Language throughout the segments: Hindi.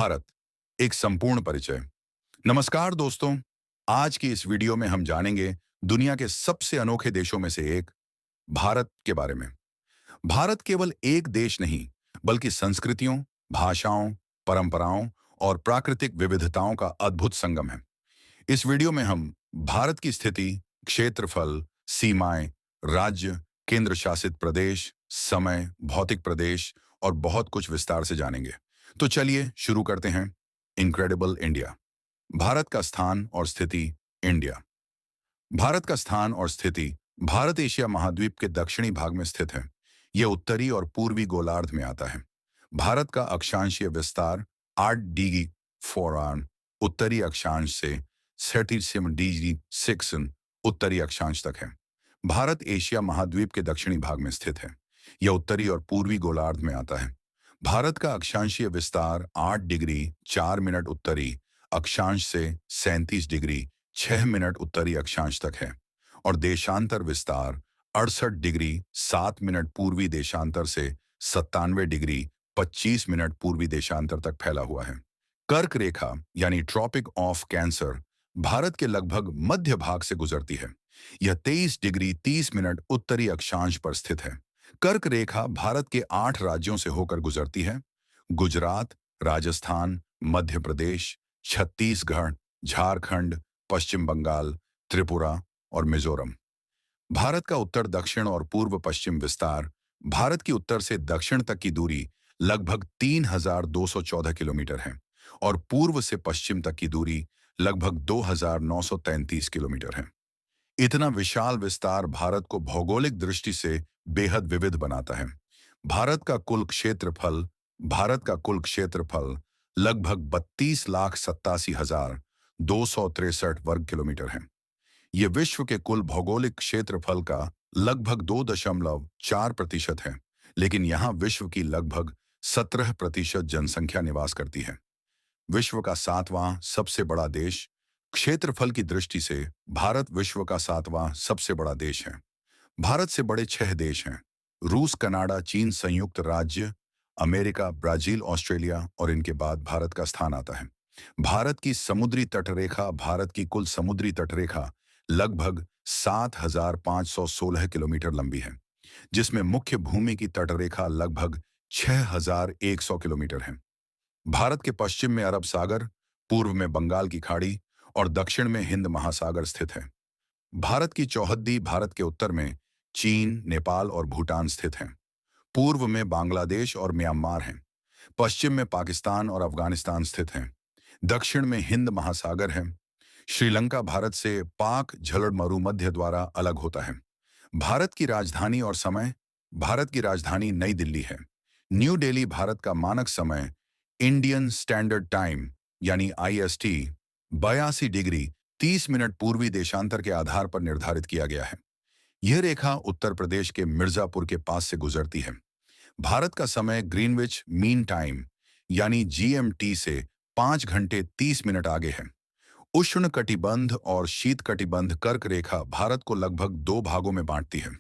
भारत, एक संपूर्ण परिचय। नमस्कार दोस्तों, आज की इस वीडियो में हम जानेंगे दुनिया के सबसे अनोखे देशों में से एक, भारत के बारे में। भारत केवल एक देश नहीं, बल्कि संस्कृतियों, भाषाओं, परंपराओं और प्राकृतिक विविधताओं का अद्भुत संगम है। इस वीडियो में हम भारत की स्थिति, क्षेत्रफल, सीमाएं, राज्य, केंद्र शासित प्रदेश, समय, भौतिक प्रदेश और बहुत कुछ विस्तार से जानेंगे। तो चलिए शुरू करते हैं। Incredible India. भारत का स्थान और स्थिति। इंडिया। भारत का स्थान और स्थिति। भारत एशिया महाद्वीप के दक्षिणी भाग में स्थित है। यह उत्तरी और पूर्वी गोलार्ध में आता है। भारत का अक्षांशीय विस्तार 8 डिग्री 4 उत्तरी अक्षांश से 37 डिग्री 6 उत्तरी अक्षांश तक है। भारत एशिया महाद्वीप के दक्षिणी भाग में स्थित है। यह उत्तरी और पूर्वी गोलार्ध में आता है। भारत का अक्षांशीय विस्तार 8 डिग्री 4 उत्तरी अक्षांश से 37 डिग्री 6 उत्तरी अक्षांश तक है और देशांतर विस्तार 68 डिग्री 7 पूर्वी देशांतर से 97 डिग्री 25 पूर्वी देशांतर तक फैला हुआ है। कर्क रेखा यानी ट्रॉपिक ऑफ कैंसर भारत के लगभग मध्य भाग से गुजरती है। यह 23 डिग्री 30 उत्तरी अक्षांश पर स्थित है। कर्क रेखा भारत के 8 राज्यों से होकर गुजरती है: गुजरात, राजस्थान, मध्य प्रदेश, छत्तीसगढ़, झारखंड, पश्चिम बंगाल, त्रिपुरा और मिजोरम। भारत का उत्तर दक्षिण और पूर्व पश्चिम विस्तार। भारत की उत्तर से दक्षिण तक की दूरी लगभग 3214 किलोमीटर है और पूर्व से पश्चिम तक की दूरी लगभग 2933 किलोमीटर है। इतना विशाल विस्तार भारत को भौगोलिक दृष्टि से बेहद विविध बनाता है। भारत का कुल क्षेत्रफल लगभग 32,87,263 वर्ग किलोमीटर है। यह विश्व के कुल भौगोलिक क्षेत्रफल का लगभग 2.4% है, लेकिन यहाँ विश्व की लगभग 17% जनसंख्या निवास करती है। विश्व का 7वां सबसे बड़ा देश। क्षेत्रफल की दृष्टि से भारत विश्व का 7वां सबसे बड़ा देश है। भारत से बड़े 6 देश हैं: रूस, कनाडा, चीन, संयुक्त राज्य अमेरिका, ब्राजील, ऑस्ट्रेलिया और इनके बाद भारत का स्थान आता है। भारत की समुद्री तटरेखा। भारत की कुल समुद्री तटरेखा लगभग 7,516 किलोमीटर लंबी है, जिसमें मुख्य भूमि की तटरेखा लगभग 6,100 किलोमीटर है। भारत के पश्चिम में अरब सागर, पूर्व में बंगाल की खाड़ी और दक्षिण में हिंद महासागर स्थित है। भारत की चौहद्दी। भारत के उत्तर में चीन, नेपाल और भूटान स्थित हैं। पूर्व में बांग्लादेश और म्यांमार हैं। पश्चिम में पाकिस्तान और अफगानिस्तान स्थित हैं। दक्षिण में हिंद महासागर है। श्रीलंका भारत से पाक झलड़ मरुमध्य द्वारा अलग होता है। भारत की राजधानी और समय। भारत की राजधानी नई दिल्ली है। न्यू दिल्ली भारत का मानक समय इंडियन स्टैंडर्ड टाइम यानी IST 82 डिग्री 30 पूर्वी देशांतर के आधार पर निर्धारित किया गया है। यह रेखा उत्तर प्रदेश के मिर्जापुर के पास से गुजरती है। भारत का समय ग्रीनविच मीन टाइम यानी GMT से 5 घंटे 30 मिनट आगे है। उष्ण कटिबंध और शीत कटिबंध कर्क रेखा भारत को लगभग 2 भागों में बांटती है।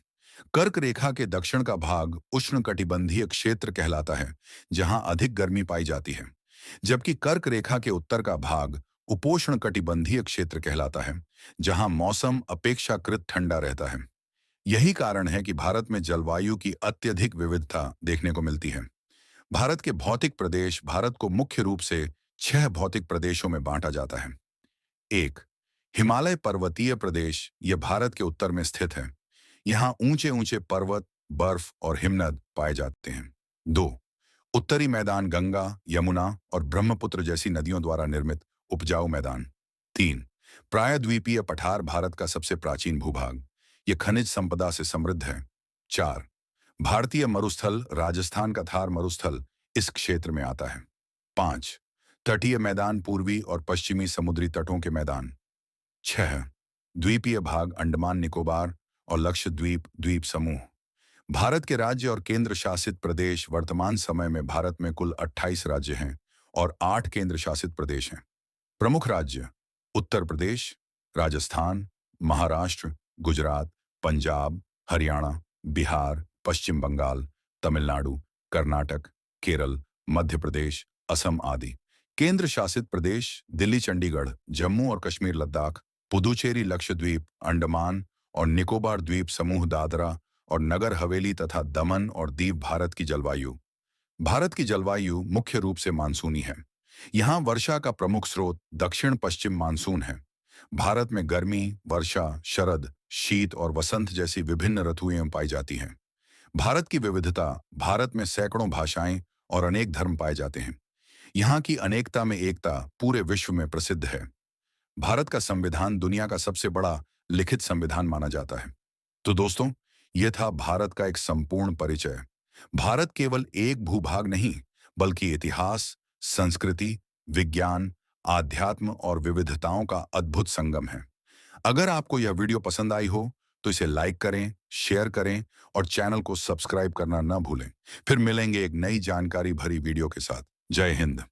कर्क रेखा के दक्षिण का भाग उष्ण कटिबंधीय क्षेत्र कहलाता है, जहां अधिक गर्मी पाई जाती है, जबकि कर्क रेखा के उत्तर का भाग उपोष्ण कटिबंधीय क्षेत्र कहलाता है, जहां मौसम अपेक्षाकृत ठंडा रहता है। यही कारण है कि भारत में जलवायु की अत्यधिक विविधता देखने को मिलती है। भारत के भौतिक प्रदेश। भारत को मुख्य रूप से 6 भौतिक प्रदेशों में बांटा जाता है। 1. हिमालय पर्वतीय प्रदेश। यह भारत के उत्तर में स्थित है। यहाँ ऊंचे ऊंचे पर्वत, बर्फ और हिमनद पाए जाते हैं। 2. उत्तरी मैदान। गंगा, यमुना और ब्रह्मपुत्र जैसी नदियों द्वारा निर्मित उपजाऊ मैदान। 3. प्रायद्वीपीय पठार। भारत का सबसे प्राचीन भूभाग। यह खनिज संपदा से समृद्ध है। 4. भारतीय मरुस्थल। राजस्थान का थार मरुस्थल इस क्षेत्र में आता है। 5. तटीय मैदान। पूर्वी और पश्चिमी समुद्री तटों के मैदान। 6. द्वीपीय भाग। अंडमान निकोबार और लक्षद्वीप द्वीप समूह। भारत के राज्य और केंद्र शासित प्रदेश। वर्तमान समय में भारत में कुल 28 राज्य हैं और 8 केंद्र शासित प्रदेश हैं। प्रमुख राज्य: उत्तर प्रदेश, राजस्थान, महाराष्ट्र, गुजरात, पंजाब, हरियाणा, बिहार, पश्चिम बंगाल, तमिलनाडु, कर्नाटक, केरल, मध्य प्रदेश, असम आदि। केंद्र शासित प्रदेश दिल्ली, चंडीगढ़, जम्मू और कश्मीर, लद्दाख, पुदुचेरी, लक्षद्वीप, अंडमान और निकोबार द्वीप समूह, दादरा और नगर हवेली तथा दमन और दीव। भारत की जलवायु मुख्य रूप से मानसूनी है। यहाँ वर्षा का प्रमुख स्रोत दक्षिण पश्चिम मानसून है। भारत में गर्मी, वर्षा, शरद, शीत और वसंत जैसी विभिन्न ऋतुएं पाई जाती हैं। भारत की विविधता, भारत में सैकड़ों भाषाएं और अनेक धर्म पाए जाते हैं। यहाँ की अनेकता में एकता पूरे विश्व में प्रसिद्ध है। भारत का संविधान दुनिया का सबसे बड़ा लिखित संविधान माना जाता है। तो दोस्तों, यह था भारत का एक संपूर्ण परिचय। भारत केवल एक भूभाग नहीं, बल्कि इतिहास, संस्कृति, विज्ञान, आध्यात्म और विविधताओं का अद्भुत संगम है। अगर आपको यह वीडियो पसंद आई हो, तो इसे लाइक करें, शेयर करें और चैनल को सब्सक्राइब करना न भूलें। फिर मिलेंगे एक नई जानकारी भरी वीडियो के साथ। जय हिंद।